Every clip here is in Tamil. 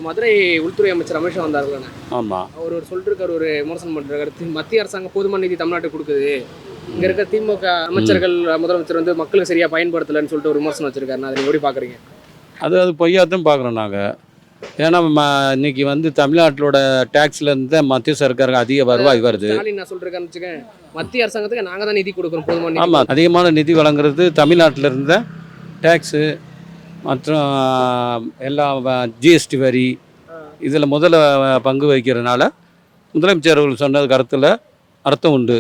மதுரை உள்துறை அமைச்சர் அமித்ஷா வந்தார்கள். ஆமாம். அவர் சொல்லிருக்காரு, ஒரு விமர்சனம் பண்ணுறாரு. மத்திய அரசாங்கம் போதுமான நிதி தமிழ்நாட்டுக்கு கொடுக்குது, இங்கே இருக்க திமுக அமைச்சர்கள் முதலமைச்சர் வந்து மக்களுக்கு சரியாக பயன்படுத்தலைன்னு சொல்லிட்டு ஒரு விமர்சனம் வச்சிருக்காரு. அதை எப்படி பார்க்குறீங்க? அது பொய்யாத்தான் பார்க்குறோம் நாங்கள். ஏன்னா இன்னைக்கு வந்து தமிழ்நாட்டிலோட டேக்ஸ்லேருந்து மத்திய சர்க்காருக்கு அதிக வருவாய் வருது. ஸ்டாலின் நான் சொல்கிறேன்னு வச்சுக்கேன், மத்திய அரசாங்கத்துக்கு நாங்கள் தான் நிதி கொடுக்குறோம் போதுமான. ஆமாம், அதிகமான நிதி வழங்குறது தமிழ்நாட்டில் இருந்த டேக்ஸு மற்றும் எல்லா ஜிஎஸ்டி வரி இதில் முதல்ல பங்கு வகிக்கிறதுனால முதலமைச்சர் அவர்கள் சொன்னது கருத்தில் அர்த்தம் உண்டு.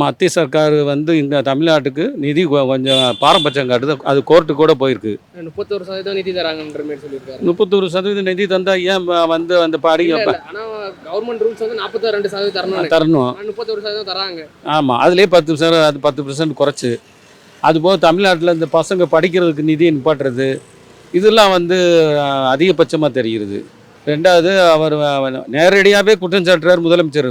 மத்திய சர்க்கார் வந்து இந்த தமிழ்நாட்டுக்கு நிதி கொஞ்சம் பாரபட்சம் காட்டுது. அது கோர்ட்டு கூட போயிருக்கு. 31% நிதி தராங்கன்ற மாதிரி சொல்லியிருக்காரு. 31% நிதி தந்தால் ஏன் வந்து அந்த பாடி? ஆனால் கவர்மெண்ட் ரூல்ஸ் வந்து 42% தரணும். 31% தராங்க. ஆமாம், அதுலேயே 10%, அது 10% குறைச்சி. அதுபோக தமிழ்நாட்டில் இந்த பசங்க படிக்கிறதுக்கு நிதி நிப்பாட்டுறது இதெல்லாம் வந்து அதிகபட்சமாக தெரிகிறது. ரெண்டாவது, அவர் நேரடியாகவே குற்றம் சாட்டுறார் முதலமைச்சர்.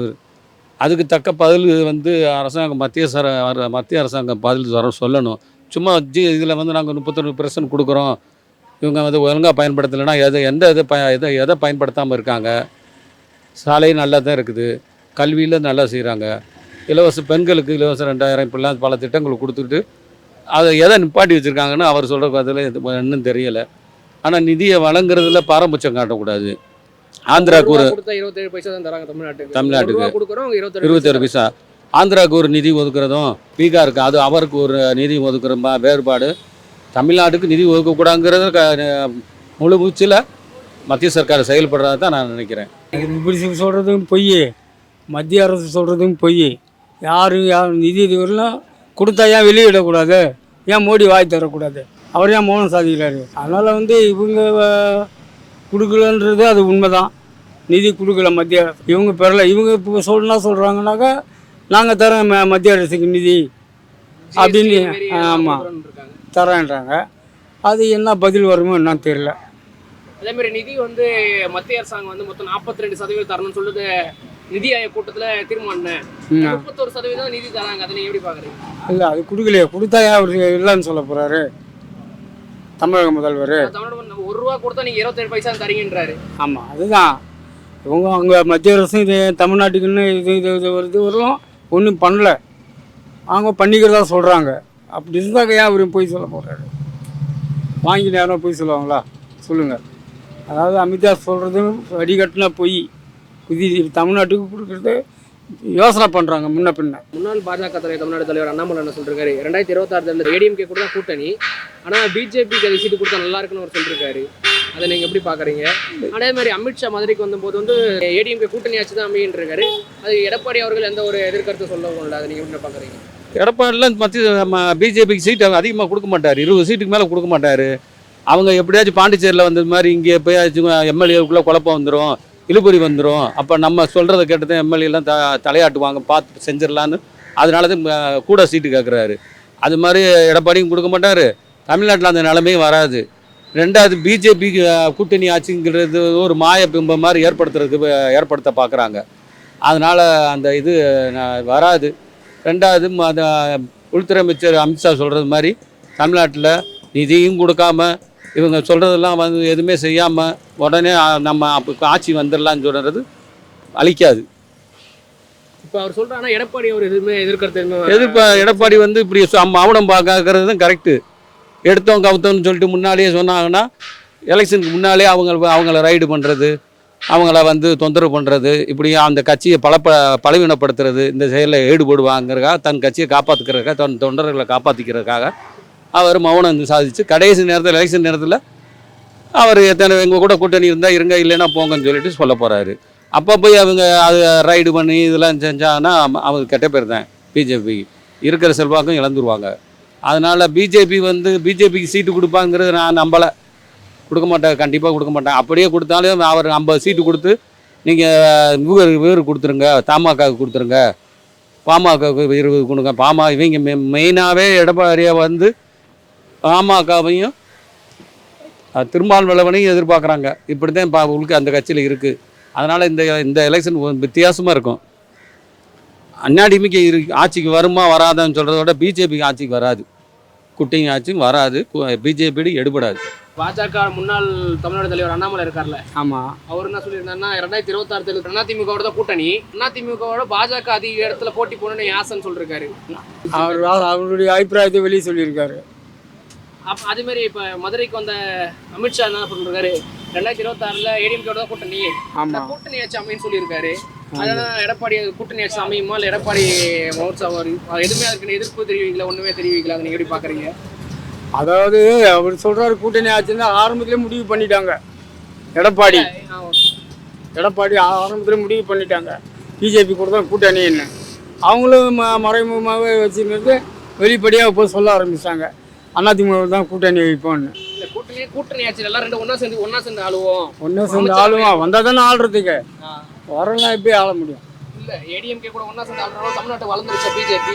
அதுக்கு தக்க பதில் வந்து அரசாங்கம் மத்திய அரசாங்கம் பதில் சொல்லணும். சும்மா இதில் வந்து நாங்கள் 31% கொடுக்குறோம், இவங்க வந்து ஒழுங்காக பயன்படுத்தலைன்னா எதை பயன்படுத்தாமல் இருக்காங்க. சாலை நல்லா தான் இருக்குது, கல்வியில் நல்லா செய்கிறாங்க, பெண்களுக்கு இலவச 2000 இப்படிலாம் பல திட்டங்கள் கொடுத்துட்டு அதை எதை நிப்பாட்டி வச்சுருக்காங்கன்னு அவர் சொல்கிற பதில் இன்னும் தெரியலை. ஆனால் நிதியை வழங்குறதுல பாரபட்சம் காட்டக்கூடாது. ஆந்திராவுக்கு ஒரு 27 பைசா தான் தராங்க தமிழ்நாட்டுக்கு 27 பைசா. ஆந்திராவுக்கு ஒரு நிதி ஒதுக்குறதும் பீகாருக்கு அது அவருக்கு ஒரு நிதி ஒதுக்குற வேறுபாடு. தமிழ்நாட்டுக்கு நிதி ஒதுக்கக்கூடாதுங்கிறது முழு மூச்சில் மத்திய சர்க்கார் செயல்படுறதா தான் நான் நினைக்கிறேன். இப்படி சொல்கிறதும் பொய், மத்திய அரசு சொல்கிறதும் பொய். யாரும் நிதி இதுவரைலாம் கொடுத்தா ஏன் வெளியிடக்கூடாது? ஏன் மோடி வாய் தரக்கூடாது? அவர் ஏன் மௌனம் சாதிக்கிறாரு? அதனால் வந்து இவங்க கொடுக்கலன்றது அது உண்மை தான். நிதி கொடுக்கல மத்திய அரசு, இவங்க பெறலை. இவங்க இப்போ சொல்கிறாங்கனாக்கா நாங்கள் தரோம் மத்திய அரசுக்கு நிதி அப்படின்னு. ஆமாம், தரேன்றாங்க. அது என்ன பதில் வருமோ என்னன்னு தெரியல. அதேமாதிரி நிதி வந்து மத்திய அரசாங்கம் வந்து மொத்தம் 42% தரணும்னு சொல்லிட்டு நிதி ஆயோக் கூட்டத்தில் தீர்மானம். 31% நிதி தராங்க. அதை நீங்கள் எப்படி பார்க்குறீங்க? இல்லை, அது கொடுக்கலையே. கொடுத்தா ஏன் அவர் இல்லைன்னு சொல்ல போகிறாரு தமிழக முதல்வர்? ₹1 கொடுத்தா நீங்கள் 27 பைசா தரீங்கன்றாரு. ஆமாம், அதுதான். இவங்க அங்கே மத்திய அரசும் இது தமிழ்நாட்டுக்குன்னு இது வரலாம் ஒன்றும் பண்ணல, அவங்க பண்ணிக்கிறதா சொல்கிறாங்க. அப்படி இருந்தாக்க ஏன் அவர் போய் சொல்ல போகிறாரு? வாங்கி நேரம் போய் சொல்லுவாங்களா? சொல்லுங்கள். அதாவது அமித்ஷா சொல்கிறதும் வடிகட்டின பொய். தமிழ்நாட்டுக்கு கொடுக்குறது யோசனை பண்ணுறாங்க முன்ன பின்ன. முன்னாள் பாஜக தலைவர் தமிழ்நாடு தலைவர் அண்ணாமலை என்ன சொல்லிருக்காரு, 2026 ஏடிஎம்கே கூட தான் கூட்டணி, ஆனால் பிஜேபிக்கு அது சீட்டு கொடுத்தா நல்லா இருக்குன்னு அவர் சொல்லியிருக்காரு. அதை நீங்கள் எப்படி பார்க்குறீங்க? அதே மாதிரி அமித்ஷா மதுரைக்கு வந்தபோது வந்து ஏடிஎம்கே கூட்டணி ஆச்சு தான் அமையின்றிருக்காரு. அது எடப்பாடி அவர்கள் எந்த ஒரு எதிர்கருத்து சொல்லவும் இல்லை. அதை நீங்கள் எப்படி பார்க்குறீங்க? எடப்பாடியில் பிஜேபிக்கு சீட்டு அதிகமாக கொடுக்க மாட்டார், 20 சீட்டுக்கு மேலே கொடுக்க மாட்டார். அவங்க எப்படியாச்சும் பாண்டிச்சேரியில் வந்தது மாதிரி இங்கே எப்போயாச்சும் எம்எல்ஏவுக்குள்ளே குழப்பம் வந்துடும், இழுபறி வந்துடும். அப்போ நம்ம சொல்கிறத கேட்டதான் எம்எல்ஏலாம் தலையாட்டுவாங்க, பார்த்து செஞ்சிடலான்னு. அதனால தான் கூட சீட்டு கேட்குறாரு. அது மாதிரி எடப்பாடியும் கொடுக்க மாட்டார். தமிழ்நாட்டில் அந்த நிலைமையும் வராது. ரெண்டாவது, பிஜேபி கூட்டணி ஆட்சிங்கிறது ஒரு மாய பிம்பம் மாதிரி ஏற்படுத்த பார்க்குறாங்க. அதனால் அந்த இது வராது. ரெண்டாவது, அந்த உள்துறை அமைச்சர் அமித்ஷா சொல்கிறது மாதிரி தமிழ்நாட்டில் நிதியும் கொடுக்காம இவங்க சொல்கிறதெல்லாம் வந்து எதுவுமே செய்யாமல் உடனே நம்ம ஆட்சி வந்துடலான்னு சொல்கிறது அழிக்காது. இப்போ அவர் சொல்கிறாங்கன்னா எடப்பாடி அவர் எதுவுமே எதிர்கருத்து எடப்பாடி வந்து இப்படி மௌனம் பார்க்கறது தான் கரெக்டு. எடுத்தோம் கவுத்தோம்னு சொல்லிட்டு முன்னாலேயே சொன்னாங்கன்னா எலெக்ஷனுக்கு முன்னாலே அவங்கள ரைடு பண்ணுறது, அவங்கள வந்து தொந்தரவு பண்ணுறது, இப்படி அந்த கட்சியை பலவீனப்படுத்துறது, இந்த செயலில் ஈடுபடுவாங்கிறதுக்காக தன் கட்சியை காப்பாற்றிக்கிறதுக்காக, தன் தொண்டர்களை காப்பாற்றிக்கிறதுக்காக அவர் மௌனம் சாதிச்சு கடைசி நேரத்தில் எலெக்ஷன் நேரத்தில் அவர் எங்கள் கூட கூட்டணி இருந்தால் இருங்க, இல்லைன்னா போங்கன்னு சொல்லிட்டு சொல்ல போகிறாரு. அப்போ போய் அவங்க அது ரைடு பண்ணி இதெல்லாம் செஞ்சாங்கன்னா அவங்க கெட்ட பேர் தான். பிஜேபி இருக்கிற செல்வாக்கும் இழந்துருவாங்க. அதனால் பிஜேபிக்கு சீட்டு கொடுப்பாங்கிறது நான் நம்பலை. கொடுக்க மாட்டேன், கண்டிப்பாக கொடுக்க மாட்டேன். அப்படியே கொடுத்தாலும் அவர் 50 சீட்டு கொடுத்து நீங்கள் வேறு கொடுத்துருங்க, தமாகாவுக்கு கொடுத்துருங்க, பாமகவுக்கு 20 கொடுங்க. இவங்க மெயினாகவே எடப்பாடியை வந்து பாமகவையும் திருமாவளவனையும் எதிர்பார்க்குறாங்க. இப்படி தான் உங்களுக்கு அந்த கட்சியில் இருக்குது. அதனால் இந்த எலெக்ஷன் வித்தியாசமாக இருக்கும். அண்ணாடிமிக்கு ஆட்சிக்கு வருமா வராதான்னு சொல்கிறத விட பிஜேபிக்கு ஆட்சிக்கு வராது. கூட்டணி ஆட்சியும் வராது, பிஜேபி எடுபடாது. பாஜக முன்னாள் தமிழ்நாடு தலைவர் அண்ணாமலை இருக்கார்ல, ஆமாம். அவர் என்ன சொல்லியிருந்தாருன்னா 2026 தேர்தல் அதிமுகவோட தான் கூட்டணி, அதிமுகவோட பாஜக அதிக இடத்துல போட்டி போடணும்னு ஆசைன்னு சொல்லியிருக்காரு. அவருடைய அபிப்பிராயத்தை வெளியே சொல்லியிருக்காரு. அதே மாதிரி இப்போ மதுரைக்கு வந்த அமித்ஷா என்ன சொல்லியிருக்காரு, 2026 ஏடிஎம்கேவோட தான் கூட்டணி, கூட்டணி ஆட்சி அமைன்னு சொல்லியிருக்காரு. அதனால் எடப்பாடி கூட்டணி ஆட்சி அமையுமா இல்லை எடப்பாடி மோட்சாவார் எதுவுமே அதுக்கு எதிர்ப்பு தெரிவிக்கல, ஒன்றுமே தெரிவிக்கல, அதை நீங்கள் எப்படி பார்க்குறீங்க? அதாவது அவர் சொல்கிறாரு கூட்டணி ஆச்சுன்னா ஆரம்பத்திலே முடிவு பண்ணிட்டாங்க. எடப்பாடி ஆரம்பத்திலே முடிவு பண்ணிட்டாங்க பிஜேபி கூட தான் கூட்டணின்னு. அவங்களும் மறைமுகமாகவே வச்சுருந்து வெளிப்படையாக இப்போ சொல்ல ஆரம்பித்தாங்க அதிமுக தான் கூட்டணி வைப்போன்னு. கூட்டணி ஆட்சி எல்லாம் ரெண்டு ஒன்றா சேர்ந்து ஆளுவோம், வந்தால் தானே ஆளுறதுக்கு, வரலாம் எப்படி ஆள முடியும்? இல்லை ஏடிஎம்கே கூட ஒன்றா சேர்ந்து ஆளுறோம். தமிழ்நாட்டை வளர்ந்துருச்சா பிஜேபி?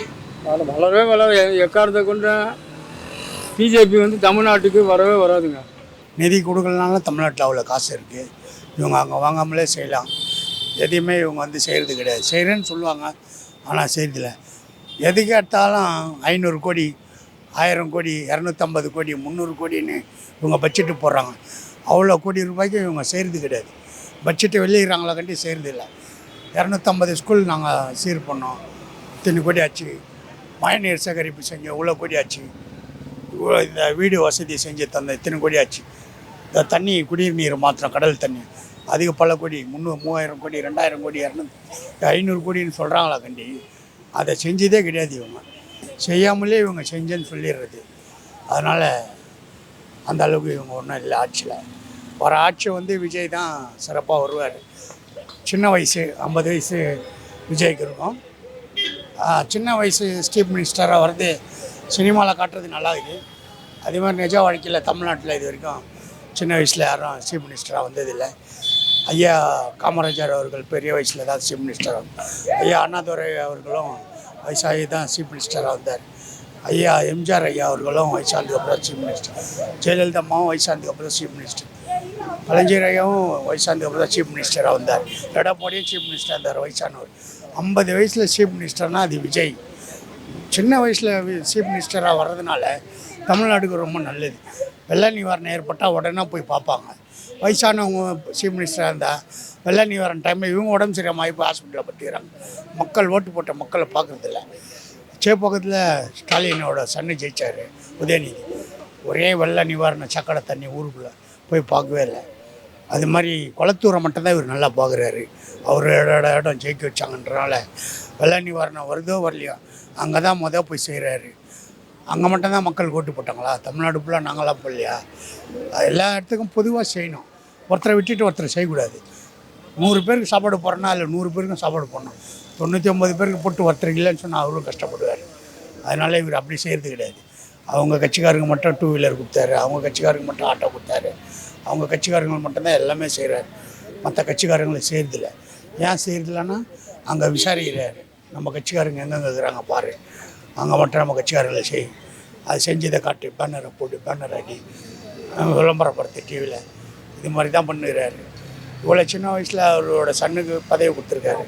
வளர எக்காரத்தை கொண்டு பிஜேபி தமிழ்நாட்டுக்கு வரவே வராதுங்க. நிதி கொடுக்கலனால தமிழ்நாட்டில் அவ்வளோ காசு இருக்குது, இவங்க அங்கே வாங்காமலே செய்யலாம். எதையுமே இவங்க செய்கிறது கிடையாது. செய்கிறேன்னு சொல்லுவாங்க, ஆனால் செய்கிறதில்ல. எதுக்கு எடுத்தாலும் 500 கோடி 1000 கோடி 250 கோடி 300 கோடின்னு இவங்க பட்ஜெட்டு போடுறாங்க. அவ்வளோ கோடி ரூபாய்க்கு இவங்க செய்கிறது கிடையாது. பட்ஜெட்டை வெளியிடறாங்களா கண்டி செய்கிறதில்ல. 250 ஸ்கூல் நாங்கள் சீர் பண்ணோம், இத்தனை கோடி ஆச்சு. மழைநீர் சேகரிப்பு செஞ்சோம், இவ்வளோ கோடி ஆச்சு. இந்த வீடு வசதி செஞ்சு தந்த இத்தனை கோடி ஆச்சு. இந்த தண்ணி குடிநீர் நீர் மாத்திரம் கடல் தண்ணி அதுக்கு பல கோடி 3000 கோடி 2000 கோடி 500 கோடின்னு சொல்கிறாங்களா கண்டி. அதை செஞ்சதே கிடையாது. இவங்க செய்யாமலே இவங்க செஞ்சேன்னு சொல்லிடுறது. அதனால் அந்த அளவுக்கு இவங்க ஒன்றும் இல்லை ஆட்சியில். வர ஆட்சி விஜய் தான் சிறப்பாக வருவார். சின்ன வயசு 50 வயசு விஜய்க்கு இருக்கும். சின்ன வயசு சீஃப் மினிஸ்டராக வர்றது சினிமாவில் காட்டுறது நல்லா இருக்குது. அதே மாதிரி நிஜ வாழ்க்கையில் தமிழ்நாட்டில் இது வரைக்கும் சின்ன வயசில் யாரும் சீஃப் மினிஸ்டராக வந்ததில்லை. ஐயா காமராஜர் அவர்கள் பெரிய வயசில் தான் சீஃப் மினிஸ்டராக, ஐயா அண்ணாதுரை அவர்களும் வயசாகி தான் சீஃப் மினிஸ்டராக வந்தார். ஐயா எம்ஜிஆர் ஐயா அவர்களும் வயசானதுக்கு அப்புறம் சீஃப் மினிஸ்டர், ஜெயலலிதா அம்மாவும் வயசானதுக்கு அப்புறம் சீஃப் மினிஸ்டர், கலைஞர் ஐயாவும் வயசானதுக்கு அப்புறம் தான் சீஃப் மினிஸ்டராக வந்தார். எடப்பாடியும் சீஃப் மினிஸ்டராக இருந்தார் வயசானவர். 50 வயசில் சீஃப் மினிஸ்டர்னால் அது விஜய். சின்ன வயசில் சீஃப் மினிஸ்டராக வர்றதுனால தமிழ்நாட்டுக்கு ரொம்ப நல்லது. வெள்ள நிவாரணம் ஏற்பட்டால் உடனே போய் பார்ப்பாங்க. வயசானவங்க சீஃப் மினிஸ்டராக இருந்தால் வெள்ள நிவாரணம் டைமில் இவங்க உடம்பு சரியாமல் போய் ஹாஸ்பிட்டலில் பட்டுக்கிறாங்க. மக்கள் ஓட்டு போட்ட மக்களை பார்க்குறதில்ல. சேப்பக்கத்தில் ஸ்டாலினோட சன்னு ஜெயிச்சார் உதயநிதி. ஒரே வெள்ள நிவாரண சக்கடை தண்ணி ஊருக்குள்ளே போய் பார்க்கவே இல்லை. அது மாதிரி குளத்தூரை மட்டும்தான் இவர் நல்லா பார்க்குறாரு. அவர் இடம் ஜெயிக்க வச்சாங்கன்றனால வெள்ள நிவாரணம் வருதோ வரலையோ அங்கே தான் போய் செய்கிறாரு. அங்கே மட்டும்தான் மக்கள் ஓட்டு போட்டாங்களா? தமிழ்நாடு ஃபுல்லாக நாங்களாம் போடலையா? எல்லா இடத்துக்கும் பொதுவாக செய்யணும். ஒருத்தரை விட்டுட்டு ஒருத்தரை செய்யக்கூடாது. 100 பேருக்கு சாப்பாடு போடுறோன்னா அதில் 100 பேருக்கும் சாப்பாடு போடணும். 99 பேருக்கு போட்டு ஒருத்தருக்கு இல்லைன்னு சொன்னால் அவரும் கஷ்டப்படுவார். அதனால் இவர் அப்படி செய்கிறது கிடையாது. அவங்க கட்சிக்காரங்க மட்டும் 2 வீலர் கொடுத்தாரு, அவங்க கட்சிக்காரங்க மட்டும் ஆட்டோ கொடுத்தாரு, அவங்க கட்சிக்காரங்க மட்டும்தான் எல்லாமே செய்கிறாரு. மற்ற கட்சிக்காரங்களை செய்கிறதில்ல. ஏன் செய்கிறதில்லன்னா அங்கே விசாரிக்கிறார். நம்ம கட்சிக்காரங்க எங்கெங்கே இருக்கிறாங்க பாரு, அங்கே மட்டும் நம்ம கட்சிக்காரங்களை செய், அது செஞ்சதை காட்டு, பேனரை போட்டு பேனர் ஆட்டி விளம்பரப்படுத்தி டிவியில், இது மாதிரி தான் பண்ணுகிறாரு. இவ்வளோ சின்ன வயசில் அவரோட சன்னுக்கு பதவி கொடுத்துருக்காரு.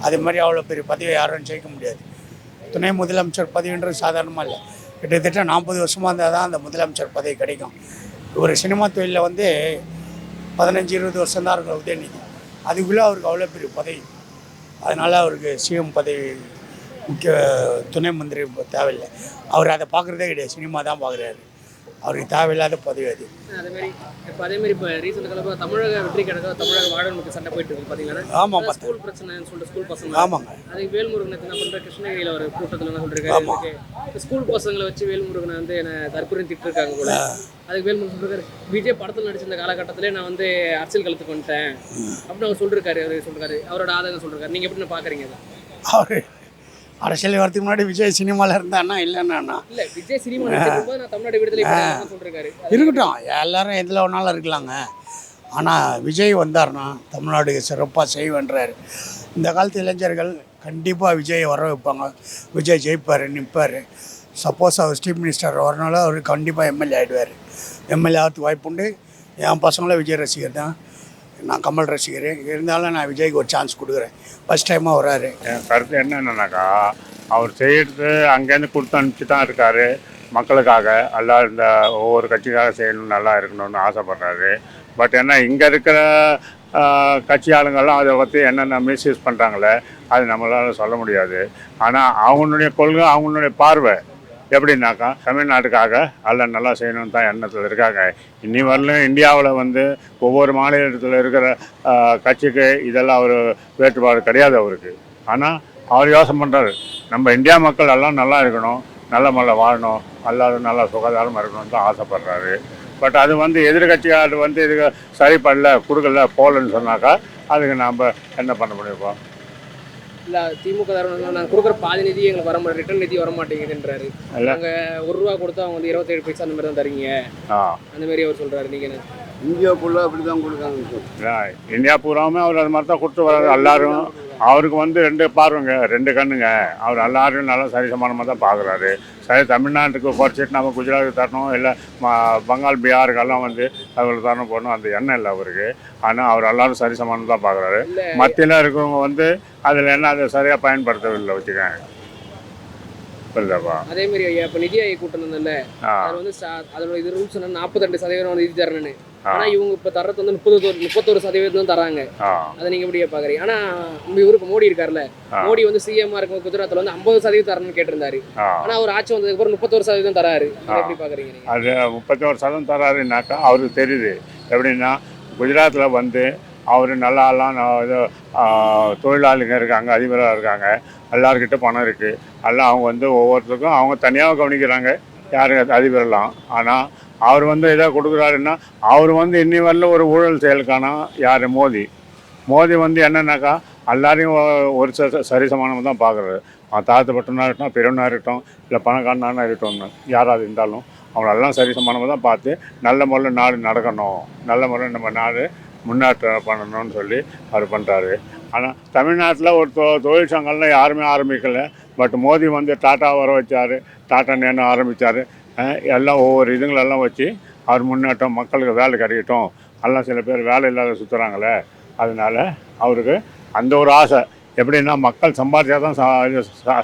அதே மாதிரி அவ்வளோ பெரிய பதவியை யாரும் ஜெயிக்க முடியாது. துணை முதலமைச்சர் பதவின்றது சாதாரணமாக இல்லை. கிட்டத்தட்ட 40 வருஷமாக இருந்தால் தான் அந்த முதலமைச்சர் பதவி கிடைக்கும். ஒரு சினிமா தொழிலில் 15-20 வருஷம் தான் இருக்கும் உதயநிதி. அதுக்குள்ளே அவருக்கு அவ்வளோ பெரிய பதவி. அதனால் அவருக்கு சிஎம் பதவி முக்கிய துணை மந்திரி தேவையில்லை. அவர் அதை பார்க்குறதே கிடையாது, சினிமா தான் பார்க்குறாரு. அவருக்கு தேவையில்லாத பதவி அது. அதேமாதிரி இப்போ ரீசெண்ட் காலமாக தமிழக வெற்றி கழக தமிழக வாழனுக்கு சண்டை போயிட்டு இருக்கு பார்த்தீங்கன்னா. ஆமாம், ஸ்கூல் பிரச்சனைன்னு சொல்லிட்டு ஸ்கூல் பசங்க. ஆமாங்க. அதுக்கு வேல்முருகனை என்ன பண்ணுற கிருஷ்ணகிரியில் ஒரு கூட்டத்தில் என்ன சொல்லிருக்காரு, ஸ்கூல் பசங்களை வச்சு வேல்முருகனை என்னை தற்கொலை திட்டிருக்காங்க போல. அதுக்கு வேல்முருகன் சொல்லிருக்காரு, விஜய் படத்தில் நடிச்சிருந்த காலகட்டத்திலே நான் அரசியல் களத்துக்கு வந்துட்டேன் அப்படின்னு அவர் சொல்லிருக்காரு. அவர் சொல்லிருக்காரு, அவரோட ஆதங்கம் சொல்லிருக்காரு. நீங்கள் எப்படி பார்க்குறீங்க? அவர் அரசியல் வரதுக்கு முன்னாடி விஜய் சினிமாவில் இருந்தான்னா இல்லைன்னா இல்லை, விஜய் சினிமா நடிச்சிருக்கும்போது நான் தமிழ்நாடு விடுதலை சொல்லிருக்காரு. இருக்கட்டும், எல்லாரும் எதில் வேணாலும் இருக்கலாங்க. ஆனால் விஜய் வந்தார்னா தமிழ்நாடு சிறப்பாக செய்வேன்றார். இந்த காலத்து இளைஞர்கள் கண்டிப்பாக விஜயை வர வைப்பாங்க. விஜய் ஜெயிப்பார், நிற்பார். சப்போஸ் அவர் சீஃப் மினிஸ்டர் வரனால அவர் கண்டிப்பாக எம்எல்ஏ ஆகிடுவார். எம்எல்ஏ ஆகிறதுக்கு வாய்ப்புண்டு. என் பசங்களும் விஜய் ரசிகர் தான், நான் கமல் ரசிகர். இருந்தாலும் நான் விஜய்க்கு ஒரு சான்ஸ் கொடுக்குறேன். ஃபஸ்ட் டைமாக வராரு. என் கருத்து என்னென்னாக்கா, அவர் செய்கிறது அங்கேருந்து கொடுத்து அனுப்பிச்சு தான் இருக்கார். மக்களுக்காக எல்லாம் இந்த ஒவ்வொரு கட்சிக்காக செய்யணும், நல்லா இருக்கணும்னு ஆசைப்படுறாரு. பட் என்ன இங்கே இருக்கிற கட்சி ஆளுங்கள்லாம் அதை பற்றி என்னென்ன மிஸ்யூஸ் பண்ணுறாங்களே அது நம்மளால் சொல்ல முடியாது. ஆனால் அவங்களுடைய கொள்கை, அவங்களுடைய பார்வை எப்படின்னாக்கா தமிழ்நாட்டுக்காக எல்லாம் நல்லா செய்யணும்னு தான் எண்ணத்தில் இருக்காங்க. இன்னி வரலும் இந்தியாவில் வந்து ஒவ்வொரு மாநிலத்தில் இருக்கிற கட்சிக்கு இதெல்லாம் ஒரு வேறுபாடு கிடையாது அவருக்கு. ஆனால் அவர் யோசனை பண்ணுறாரு, நம்ம இந்தியா மக்கள் எல்லாம் நல்லா இருக்கணும், நல்ல முறையில் வாழணும், எல்லாரும் நல்லா சுகாதாரமாக இருக்கணும்னு தான் ஆசைப்படுறாரு. பட் அது வந்து எதிர்கட்சியால் வந்து இதுக்கு சரிப்படல, கொடுக்கல, போகலன்னு சொன்னாக்கா அதுக்கு நாம் என்ன பண்ண முடியும்? இல்லை திமுக நாங்கள் கொடுக்குற பாதி நிதி எங்களுக்கு வர மாட்டேன், ரிட்டர்ன் நிதி வர மாட்டேங்குதுன்றாரு. நாங்கள் ₹1 கொடுத்தா அவங்க வந்து 27 பைசா அந்த மாதிரி தான் தரீங்க, அந்த மாதிரி அவர் சொல்கிறாரு. நீங்கள் என்ன? இந்தியா ஃபுல்லாக அப்படி தான் கொடுக்காங்க. இந்தியா பூராவுமே அவர் அது மாதிரி தான் கொடுத்து வர்றாரு. எல்லாரும் அவருக்கு வந்து 2 பார்வைங்க, 2 கண்ணுங்க. அவர் எல்லாரும் நல்லா சரிசமானமாக தான் பார்க்குறாரு. சரி, தமிழ்நாட்டுக்கு குறைச்சிட்டு நம்ம குஜராத்துக்கு தரணும், இல்லை பங்காள் பிஹாருக்கெல்லாம் வந்து அவங்களுக்கு தரணும் போடணும் அந்த எண்ணம் இல்லை அவருக்கு. ஆனால் அவர் எல்லாரும் சரிசமானம் தான் பார்க்குறாரு. மத்தியில் இருக்கிறவங்க வந்து அதில் என்ன அதை சரியாக பயன்படுத்தவில்லை வச்சுக்கேன். புரியுதாப்பா? அதே மாதிரி ஐயா இப்போ நிதி ஆயோக் கூட்டம் இல்லை, அதில் வந்து அதோட இது ரூல்ஸ் சொன்னா 42% நிதி தரணுன்னு. ஆனால் இவங்க இப்போ தர்றது வந்து 31% தான் தராங்க. அதை நீங்கள் எப்படியே பார்க்குறீங்க? ஆனால் நம்ம இவருக்கு மோடி இருக்கார்ல, மோடி வந்து சிஎம்மாக இருக்கும் குஜராத்தில் வந்து 50% தரணும்னு கேட்டிருந்தாரு. ஆனால் அவர் ஆட்சி வந்ததுக்கப்புறம் 31% தராரு. அதை எப்படி பார்க்குறீங்க? அது 31% தராருனாக்கா அவருக்கு தெரியுது. எப்படின்னா குஜராத்தில் வந்து அவர் நல்லாலாம் இது தொழிலாளிங்க இருக்காங்க, அதிபராக இருக்காங்க, எல்லாருக்கிட்ட பணம் இருக்குது, எல்லாம் அவங்க வந்து ஒவ்வொருத்தருக்கும் அவங்க தனியாக கவனிக்கிறாங்க யார் அதிபரெல்லாம். ஆனால் அவர் வந்து எதாவது கொடுக்குறாருன்னா அவர் வந்து இன்னி வரல ஒரு ஊழல் செயலுக்கான யார் மோடி வந்து என்னன்னாக்கா எல்லாரையும் ஒரு சரிசமானமாக தான் பார்க்குறாரு. அவன் தாழ்த்தப்பட்டவனாக இருக்கட்டும், பெரியவனாக இருக்கட்டும், இல்லை பணக்காரனாக இருக்கட்டும்னு யாராவது இருந்தாலும் அவங்களெல்லாம் சரிசமானமாக தான் பார்த்து நல்ல முறையில் நாடு நடக்கணும், நல்ல முறையில் நம்ம நாடு முன்னேற்றம் பண்ணணும்னு சொல்லி அவர் பண்ணுறாரு. ஆனால் தமிழ்நாட்டில் ஒரு தொழிற்சங்கம்லாம் யாருமே ஆரம்பிக்கலை. பட் மோடி வந்து டாட்டா வர வச்சார், டாட்டா நேனு ஆரம்பித்தார். எல்லாம் ஒவ்வொரு இதுங்களெல்லாம் வச்சு அவர் முன்னேற்றம், மக்களுக்கு வேலை கிடைக்கட்டும், எல்லாம் சில பேர் வேலை இல்லாத சுற்றுறாங்களே, அதனால் அவருக்கு அந்த ஒரு ஆசை. எப்படின்னா மக்கள் சம்பாதிச்சா தான்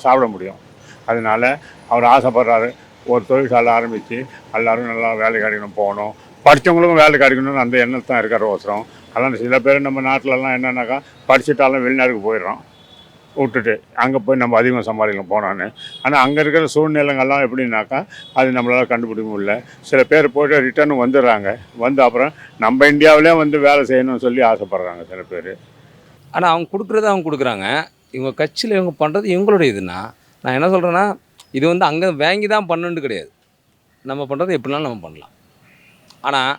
சாப்பிட முடியும். அதனால் அவர் ஆசைப்படுறாரு ஒரு தொழிற்சாலை ஆரம்பித்து எல்லோரும் நல்லா வேலை கிடைக்கணும், போகணும், படித்தவங்களுக்கும் வேலை கிடைக்கணும்னு அந்த எண்ணம் தான் இருக்கிற அவசரம். அதான் சில பேர் நம்ம நாட்டிலலாம் என்னென்னாக்கா படிச்சுட்டாலும் வெளிநாட்டுக்கு போயிடுறோம் விட்டுட்டு, அங்கே போய் நம்ம அதிகமாக சம்பாதிக்கலாம் போனான்னு. ஆனால் அங்கே இருக்கிற சூழ்நிலைங்கள்லாம் எப்படின்னாக்கா அது நம்மளால் கண்டுபிடிக்க முடியல. சில பேர் போய்ட்டு ரிட்டர்னு வந்துடுறாங்க, வந்து அப்புறம் நம்ம இந்தியாவிலே வந்து வேலை செய்யணும்னு சொல்லி ஆசைப்பட்றாங்க சில பேர். ஆனால் அவங்க கொடுக்குறத அவங்க கொடுக்குறாங்க, இவங்க கட்சியில் இவங்க பண்ணுறது இவங்களோட இதுன்னா நான் என்ன சொல்கிறேன்னா, இது வந்து அங்கே வாங்கி தான் பண்ணணுன்னு கிடையாது, நம்ம பண்ணுறது எப்படினாலும் நம்ம பண்ணலாம். ஆனால்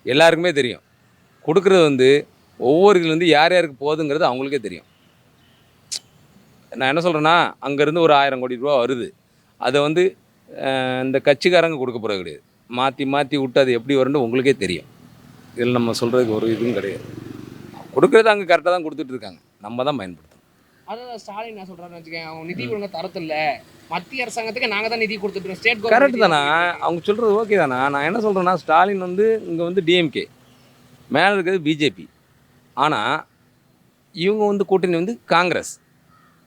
எல்லாருக்குமே தெரியும் கொடுக்குறது வந்து ஒவ்வொரு இதில் வந்து யார் யாருக்கு போகுதுங்கிறது அவங்களுக்கே தெரியும். நான் என்ன சொல்கிறேன்னா, அங்கேருந்து ஒரு 1000 கோடி ரூபா வருது, அதை வந்து இந்த கட்சிக்காரங்க கொடுக்க போகிறது கிடையாது, மாற்றி மாற்றி விட்டு அது எப்படி வரும்னு உங்களுக்கே தெரியும். இதில் நம்ம சொல்கிறதுக்கு ஒரு இதுவும் கிடையாது. கொடுக்குறது அங்கே கரெக்டாக தான் கொடுத்துட்டு இருக்காங்க, நம்ம தான் பயன்படுத்தணும். அதான் ஸ்டாலின் என்ன சொல்கிறாருன்னு வச்சுக்கேன், அவங்க நிதி ஒழுங்காக தரத்தில்ல, மத்திய அரசாங்கத்துக்கு நாங்கள் தான் நிதி கொடுத்துட்ருக்கோம், ஸ்டேட் கரெக்ட் தானே அவங்க சொல்கிறது, ஓகே தானே. நான் என்ன சொல்கிறேன்னா, ஸ்டாலின் வந்து இங்கே வந்து டிஎம்கே, மேலே இருக்கிறது பிஜேபி, ஆனால் இவங்க வந்து கூட்டணி வந்து காங்கிரஸ்.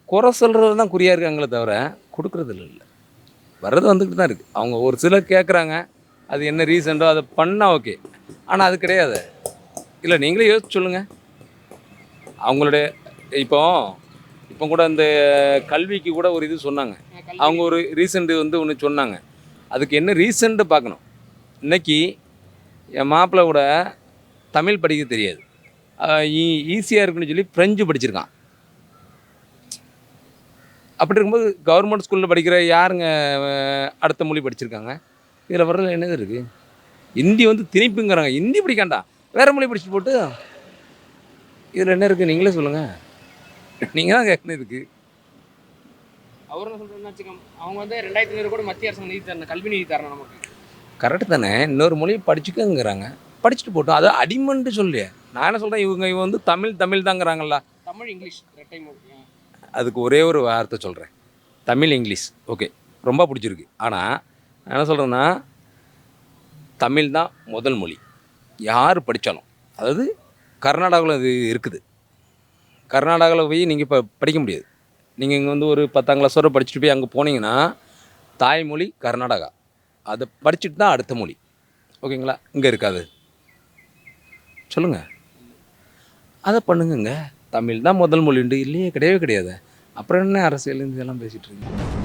குறை சொல்கிறது தான் குறியாக இருக்காங்களே தவிர கொடுக்குறது இல்லை. வர்றது வந்துக்கிட்டு தான் இருக்குது. அவங்க ஒரு சிலர் கேட்குறாங்க, அது என்ன ரீசன்டோ அதை பண்ணால் ஓகே, ஆனால் அது கிடையாது. இல்லை நீங்களே யோசிச்சு சொல்லுங்கள். அவங்களுடைய இப்போ கூட இந்த கல்விக்கு கூட ஒரு இது சொன்னாங்க, அவங்க ஒரு ரீசன்ட்டு வந்து ஒன்று சொன்னாங்க. அதுக்கு என்ன ரீசன்ட்டு பார்க்கணும். இன்றைக்கி என் மாப்பிள்ளை கூட தமிழ் படிக்க தெரியாது, ஈஸியாக இருக்குன்னு சொல்லி ஃப்ரெஞ்சு படிச்சிருக்கான். அப்படி இருக்கும்போது கவர்மெண்ட் ஸ்கூலில் படிக்கிற யாருங்க அடுத்த மொழி படிச்சிருக்காங்க? இதில் வர்றது என்னது இருக்குது? ஹிந்தி வந்து திணிப்புங்கிறாங்க, ஹிந்தி படிக்காண்டா வேறு மொழி படிச்சுட்டு போட்டு இதில் என்ன இருக்குது? நீங்களே சொல்லுங்கள், நீங்கள் தான் கேட்கணும் இதுக்கு. அவர் என்ன சொல்கிறேன்னு வச்சுக்கோங்க, அவங்க வந்து 2500 கோடி மத்திய அரசாங்கம் நிதி தரணும், கல்வி நிதி தரணும் நமக்கு. கரெக்டு தானே, இன்னொரு மொழி படிச்சுக்கங்கிறாங்க, படிச்சுட்டு போட்டோம், அது அடிமன்ட்டு சொல்லியே. நான் என்ன சொல்கிறேன், இவங்க வந்து தமிழ் தாங்கிறாங்களா, தமிழ் இங்கிலீஷ் ரெட்டை மொழி. அதுக்கு ஒரே ஒரு வார்த்தை சொல்கிறேன், தமிழ் இங்கிலீஷ் ஓகே, ரொம்ப பிடிச்சிருக்கு. ஆனால் நான் என்ன சொல்கிறேன்னா, தமிழ் தான் முதல் மொழி, யார் படித்தாலும். அதாவது கர்நாடகாவில் இது இருக்குது, கர்நாடகாவில் போய் நீங்கள் இப்போ படிக்க முடியாது. நீங்கள் இங்கே வந்து ஒரு 10ஆம் கிளாஸ் வரை படிச்சுட்டு போய் அங்கே போனீங்கன்னா தாய்மொழி கர்நாடகா, அதை படிச்சுட்டு தான் அடுத்த மொழி. ஓகேங்களா? இங்கே இருக்காது. சொல்லுங்கள், அதை பண்ணுங்கங்க. தமிழ் தான் முதல் மொழிண்டு இல்லையே, கிடையவே கிடையாது. அப்புறம் என்ன அரசியல் இதெல்லாம் பேசிகிட்டு இருக்கீங்க?